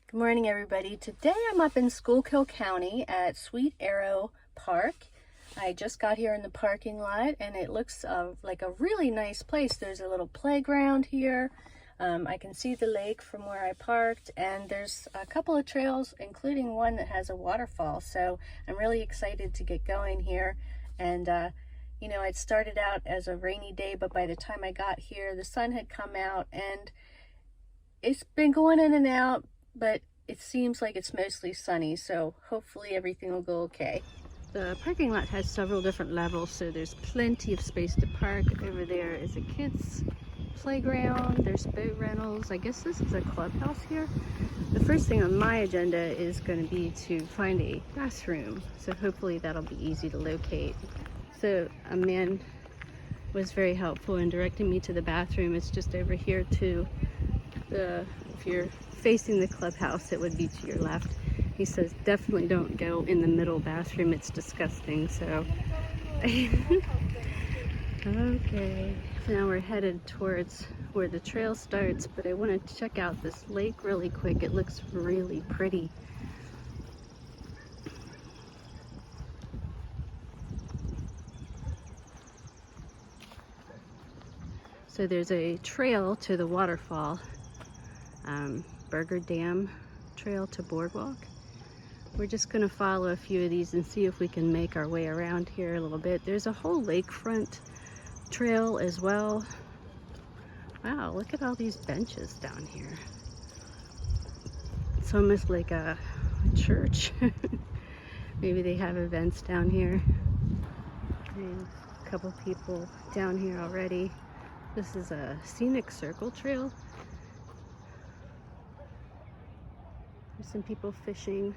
Good morning, everybody. Today I'm up in Schuylkill County at Sweet Arrow Park. I just got here in the parking lot and it looks like a really nice place. There's a little playground here. I can see the lake from where I parked, and there's a couple of trails, including one that has a waterfall. So I'm really excited to get going here. And you know, it started out as a rainy day, but by the time I got here, the sun had come out and it's been going in and out, but it seems like it's mostly sunny, so hopefully everything will go okay. The parking lot has several different levels, so there's plenty of space to park. Over there is a kids playground, there's boat rentals. I guess this is a clubhouse here. The first thing on my agenda is going to be to find a bathroom, so hopefully that'll be easy to locate. So a man was very helpful in directing me to the bathroom. It's just over here to if you're facing the clubhouse, it would be to your left. He says definitely don't go in the middle bathroom, it's disgusting. So okay, so now we're headed towards where the trail starts, but I want to check out this lake really quick. It looks really pretty. So there's a trail to the waterfall, Burger Dam Trail to Boardwalk. We're just going to follow a few of these and see if we can make our way around here a little bit. There's a whole lakefront trail as well. Wow, look at all these benches down here. It's almost like a church. Maybe they have events down here. And a couple people down here already. This is a scenic circle trail. There's some people fishing.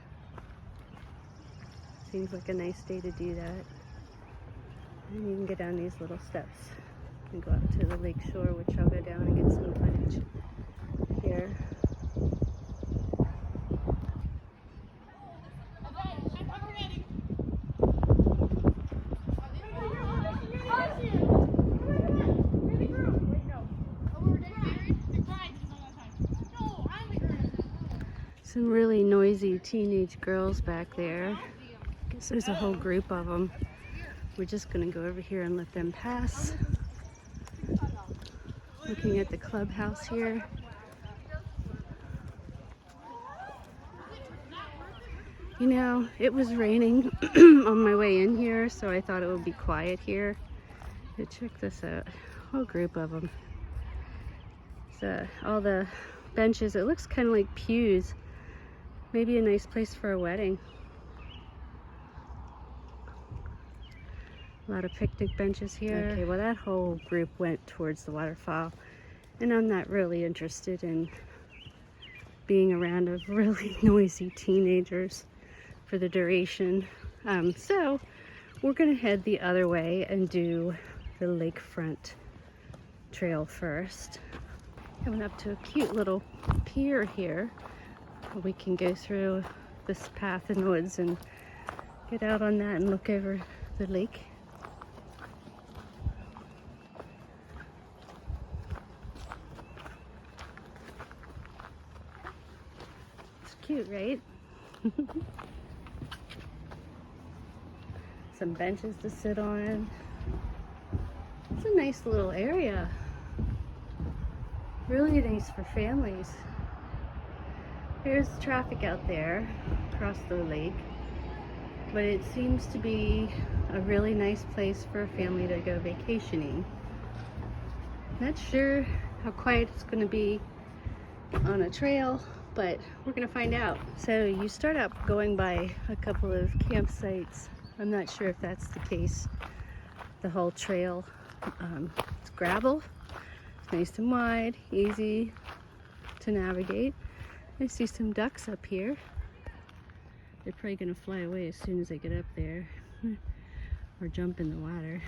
Seems like a nice day to do that. And you can go down these little steps and go up to the lake shore, which I'll go down and get some footage here. Some really noisy teenage girls back there. I guess there's a whole group of them. We're just gonna go over here and let them pass. Looking at the clubhouse here. You know, it was raining on my way in here, so I thought it would be quiet here. But check this out, a whole group of them. So all the benches, it looks kind of like pews. Maybe a nice place for a wedding. A lot of picnic benches here. Okay, well that whole group went towards the waterfall, and I'm not really interested in being around a really noisy teenagers for the duration. So we're gonna head the other way and do the lakefront trail first. Coming up to a cute little pier here. We can go through this path in the woods and get out on that and look over the lake. It's cute, right? Some benches to sit on. It's a nice little area. Really nice for families. There's traffic out there across the lake, but it seems to be a really nice place for a family to go vacationing. Not sure how quiet it's going to be on a trail, but we're going to find out. So you start out going by a couple of campsites. I'm not sure if that's the case. The whole trail, it's gravel. It's nice and wide, easy to navigate. I see some ducks up here. They're probably gonna fly away as soon as I get up there or jump in the water.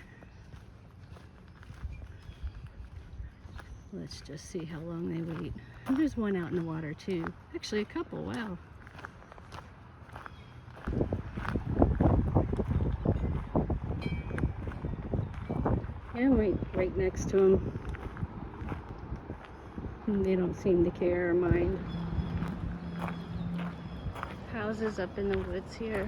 Let's just see how long they wait. And there's one out in the water too. Actually a couple, wow. Yeah, I'm right next to them. They don't seem to care or mind. Houses up in the woods here.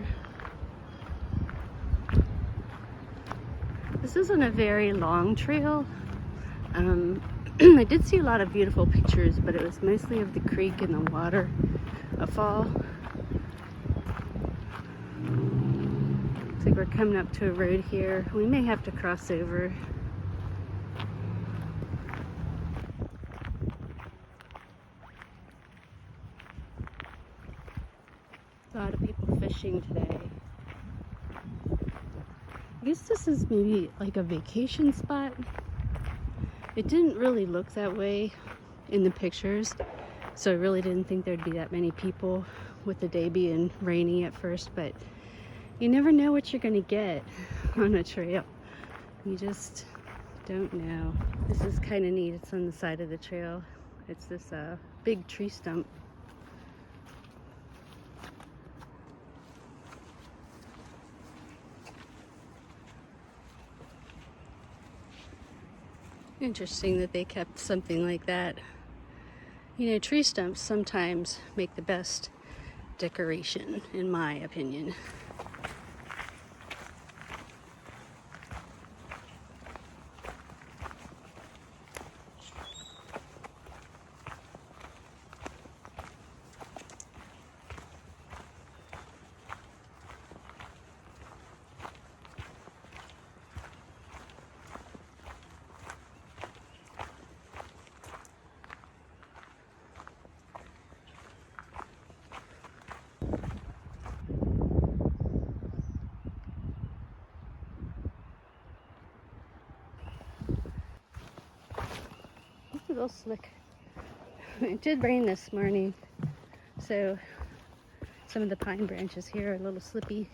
This isn't a very long trail. I did see a lot of beautiful pictures, but it was mostly of the creek and the waterfall. Looks like we're coming up to a road here. We may have to cross over. A lot of people fishing today. I guess this is maybe like a vacation spot. It didn't really look that way in the pictures, so I really didn't think there'd be that many people with the day being rainy at first, but you never know what you're gonna get on a trail. You just don't know. This is kind of neat. It's on the side of the trail. It's this big tree stump. Interesting that they kept something like that. You know, tree stumps sometimes make the best decoration, in my opinion. A little slick. It did rain this morning, so some of the pine branches here are a little slippy.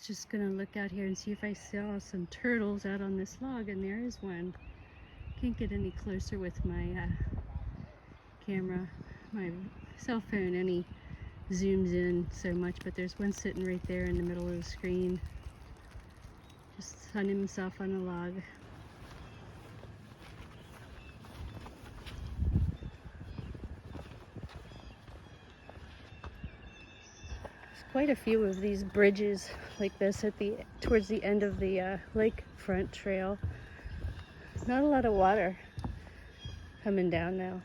Just gonna look out here and see if I saw some turtles out on this log, and there is one. Can't get any closer with my camera. My cell phone only zooms in so much, but there's one sitting right there in the middle of the screen, just sunning himself on a log. There's quite a few of these bridges like this towards the end of the lakefront trail. Not a lot of water coming down now.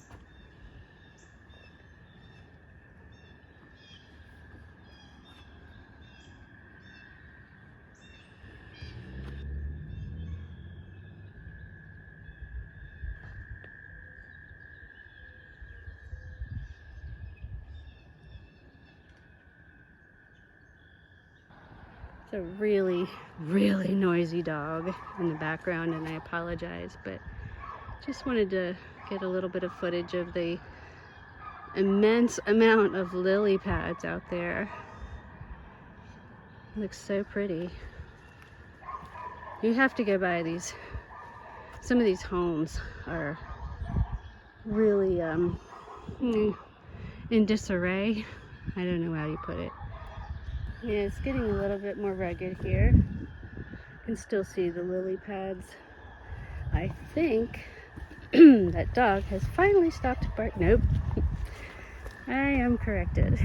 It's a really, really noisy dog in the background, and I apologize, but just wanted to get a little bit of footage of the immense amount of lily pads out there. It looks so pretty. You have to go by these. Some of these homes are really in disarray. I don't know how you put it. Yeah, it's getting a little bit more rugged here. You can still see the lily pads. I think that dog has finally stopped barking. Nope. I am corrected.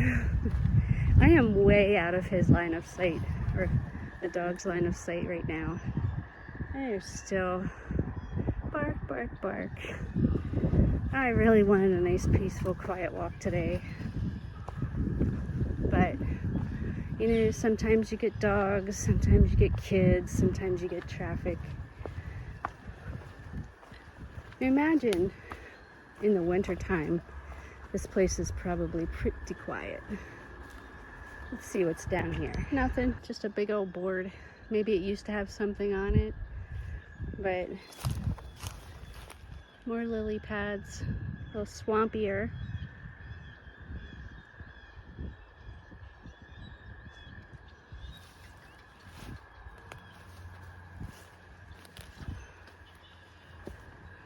I am way out of his line of sight, or the dog's line of sight right now. They're still bark, bark, bark. I really wanted a nice, peaceful, quiet walk today. But you know, sometimes you get dogs, sometimes you get kids, sometimes you get traffic. Imagine in the winter time, this place is probably pretty quiet. Let's see what's down here. Nothing, just a big old board. Maybe it used to have something on it, but more lily pads, a little swampier.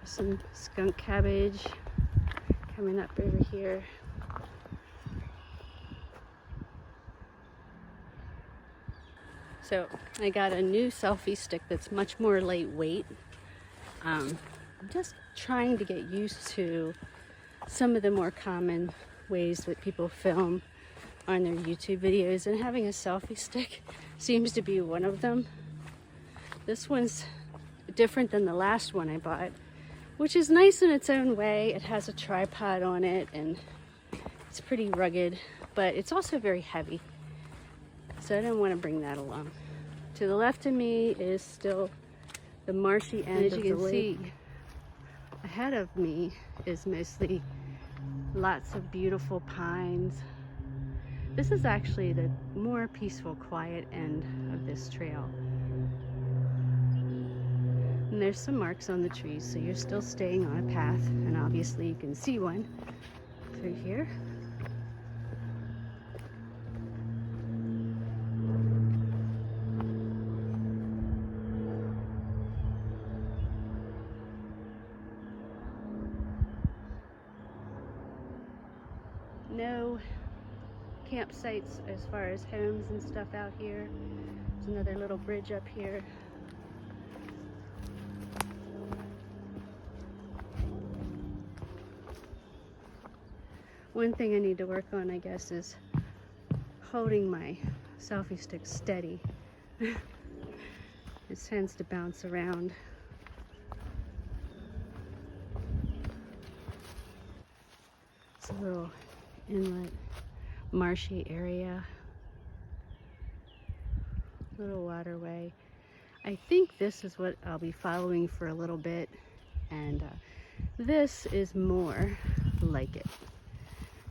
Some skunk cabbage coming up over here. So I got a new selfie stick that's much more lightweight. I'm just trying to get used to some of the more common ways that people film on their YouTube videos, and having a selfie stick seems to be one of them. This one's different than the last one I bought, which is nice in its own way. It has a tripod on it and it's pretty rugged, but it's also very heavy. So I didn't want to bring that along. To the left of me is still the marshy end of the lake. As you can see, ahead of me is mostly lots of beautiful pines. This is actually the more peaceful, quiet end of this trail. And there's some marks on the trees, so you're still staying on a path, and obviously you can see one through here. No campsites as far as homes and stuff out here. There's another little bridge up here. One thing I need to work on, I guess, is holding my selfie stick steady. It tends to bounce around. It's a little inlet, marshy area, little waterway. I think this is what I'll be following for a little bit, and this is more like it.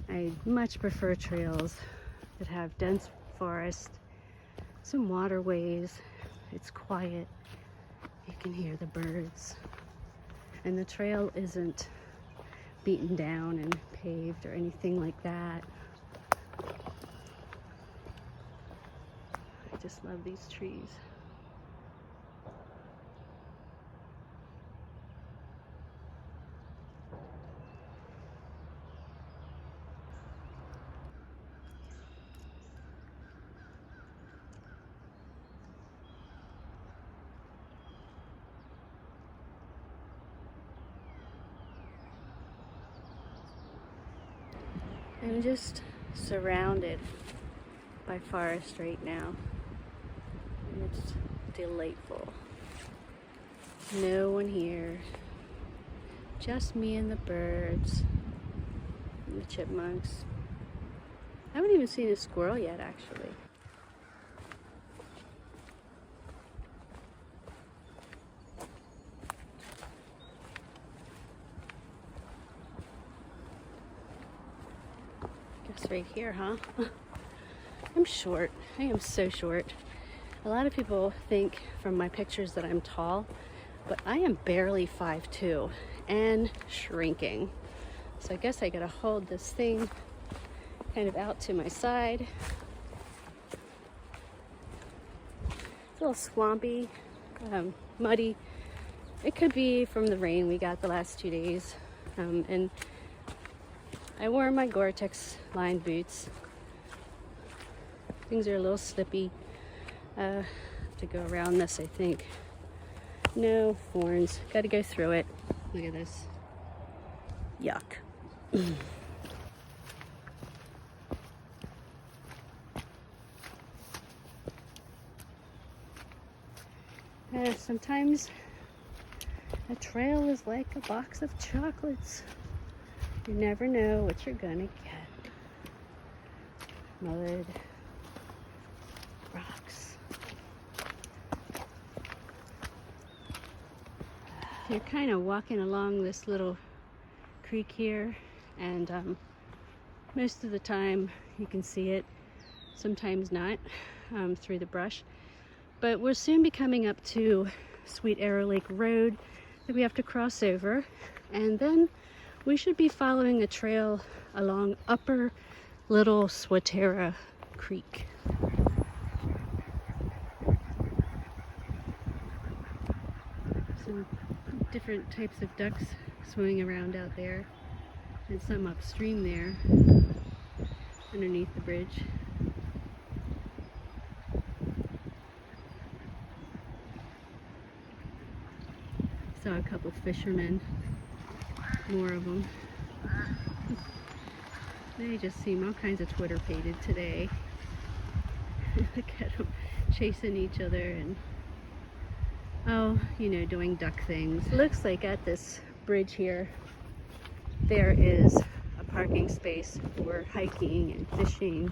I much prefer trails that have dense forest, some waterways. It's quiet, you can hear the birds, and the trail isn't beaten down and paved or anything like that. I just love these trees. I'm just surrounded by forest right now, and it's delightful. No one here, just me and the birds and the chipmunks. I haven't even seen a squirrel yet, actually. Right here, huh? I'm short. I am so short. A lot of people think from my pictures that I'm tall, but I am barely 5'2" and shrinking. So I guess I gotta hold this thing kind of out to my side. It's a little swampy, muddy. It could be from the rain we got the last 2 days. And I wore my Gore-Tex lined boots. Things are a little slippy. To go around this, I think. No thorns. Got to go through it. Look at this. Yuck. Sometimes a trail is like a box of chocolates. You never know what you're gonna get. Mud, rocks. You're kind of walking along this little creek here, and most of the time you can see it, sometimes not, through the brush. But we'll soon be coming up to Sweet Arrow Lake Road that we have to cross over, and then we should be following a trail along Upper Little Swatara Creek. Some different types of ducks swimming around out there, and some upstream there underneath the bridge. saw a couple fishermen, more of them. They just seem all kinds of Twitter-pated today. Look at them chasing each other and, oh, you know, doing duck things. Looks like at this bridge here, there is a parking space for hiking and fishing.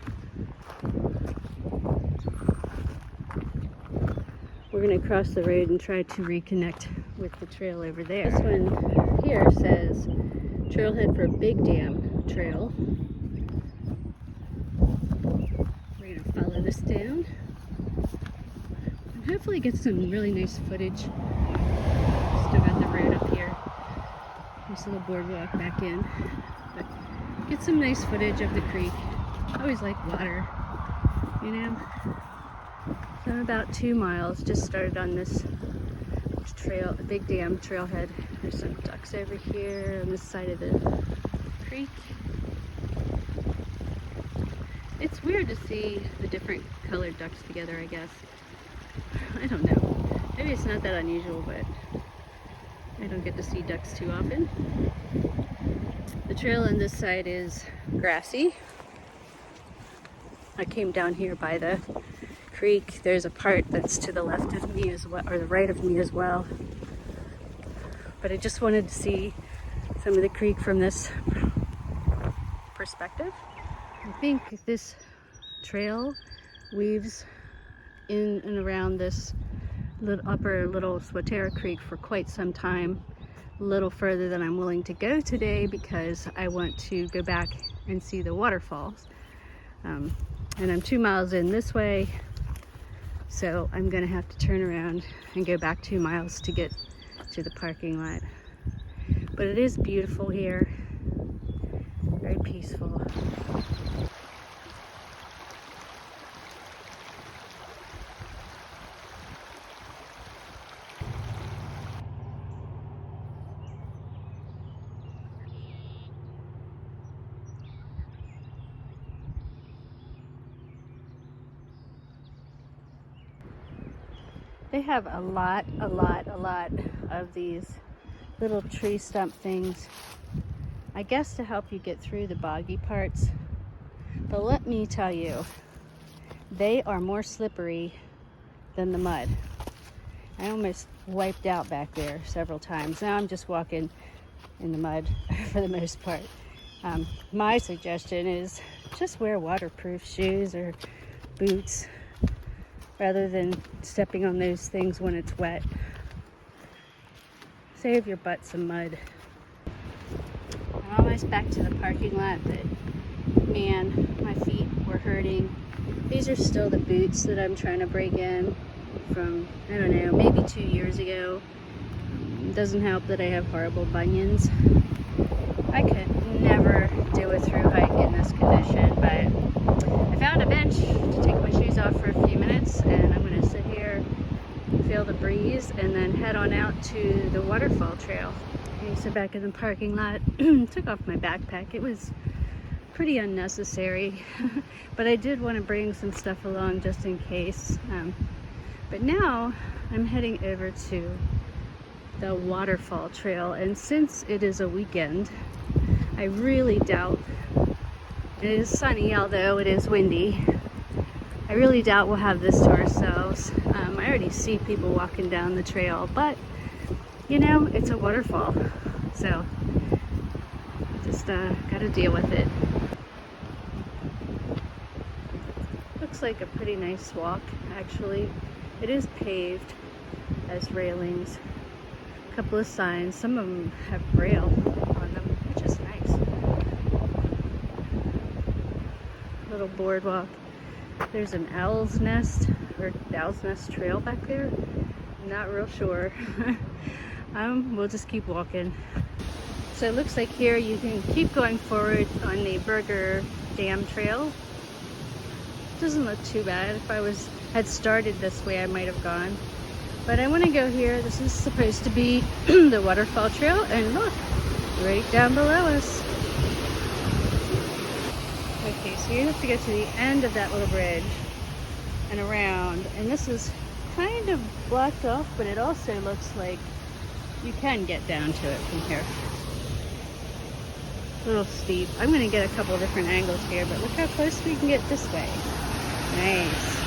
We're going to cross the road and try to reconnect with the trail over there. This one here says trailhead for Big Dam Trail. We're going to follow this down and hopefully get some really nice footage. Still got the road up here. There's a little boardwalk back in. But get some nice footage of the creek. I always like water, you know. So I'm about 2 miles, just started on this trail, Big Dam trailhead. There's some ducks over here on this side of the creek. It's weird to see the different colored ducks together, I guess. I don't know. Maybe it's not that unusual, but I don't get to see ducks too often. The trail on this side is grassy. I came down here by the creek. There's a part that's to the left of me as well, or the right of me as well. But I just wanted to see some of the creek from this perspective. I think this trail weaves in and around this upper Little Swatara Creek for quite some time, a little further than I'm willing to go today because I want to go back and see the waterfalls. And I'm 2 miles in this way, so I'm gonna have to turn around and go back 2 miles to get to the parking lot. But it is beautiful here, very peaceful. They have a lot of these little tree stump things, I guess to help you get through the boggy parts. But let me tell you, they are more slippery than the mud. I almost wiped out back there several times. Now I'm just walking in the mud for the most part. My suggestion is just wear waterproof shoes or boots rather than stepping on those things when it's wet. Save your butt some mud. I'm almost back to the parking lot, but man, my feet were hurting. These are still the boots that I'm trying to break in from, I don't know, maybe 2 years ago. It doesn't help that I have horrible bunions. I could never do a through hike in this condition, but I found a bench to take my shoes off for a few minutes, and I'm going to sit here, feel the breeze, and then head on out to the Waterfall Trail. Okay, so back in the parking lot, took off my backpack. It was pretty unnecessary, but I did want to bring some stuff along just in case. But now I'm heading over to the Waterfall Trail, and since it is a weekend, I really doubt, it is sunny although it is windy, I really doubt we'll have this to ourselves. I already see people walking down the trail, but you know, it's a waterfall, so just gotta deal with it. Looks like a pretty nice walk, actually. It is paved, has railings, a couple of signs. Some of them have braille on them, which is nice. Little boardwalk. There's an owl's nest, or owl's nest trail back there. I'm not real sure. We'll just keep walking. So it looks like here you can keep going forward on the Burger Dam Trail. Doesn't look too bad. If I had started this way, I might have gone. But I want to go here. This is supposed to be the Waterfall Trail, and look, right down below us. Okay, so you have to get to the end of that little bridge and around, and this is kind of blocked off, but it also looks like you can get down to it from here. A little steep. I'm going to get a couple of different angles here, but look how close we can get this way. Nice.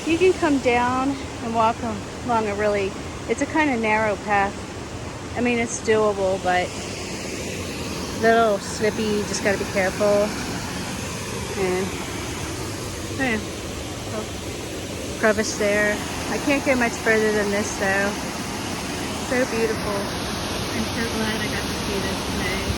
You can come down and walk along it's a kind of narrow path. I mean, it's doable, but a little slippy, you just gotta be careful. And, yeah, crevice there. I can't get much further than this though. So beautiful. I'm so glad I got to see this today.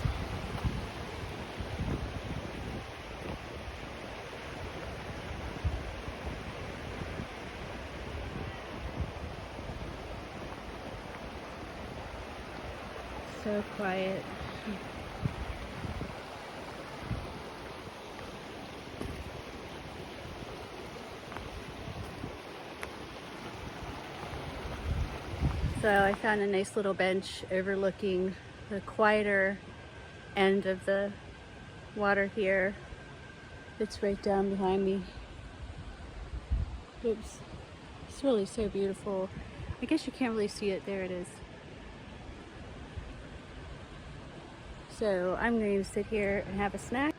So quiet. So I found a nice little bench overlooking the quieter end of the water here. It's right down behind me. Oops. It's really so beautiful. I guess you can't really see it. There it is. So I'm going to sit here and have a snack.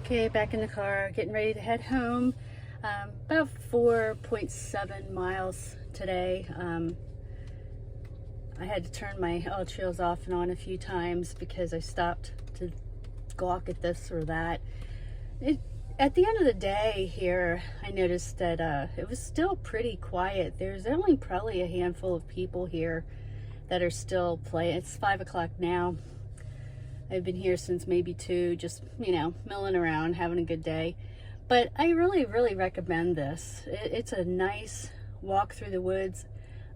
Okay, back in the car, getting ready to head home. About 4.7 miles today. I had to turn my all trails off and on a few times because I stopped to gawk at this or that. At the end of the day here, I noticed that it was still pretty quiet. There's only probably a handful of people here that are still playing. It's 5 o'clock now. I've been here since maybe 2, just, you know, milling around, having a good day. But I really, really recommend this. It's a nice walk through the woods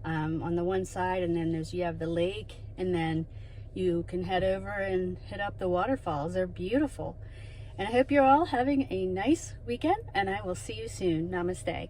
on the one side, and then you have the lake, and then you can head over and hit up the waterfalls. They're beautiful. And I hope you're all having a nice weekend, and I will see you soon. Namaste.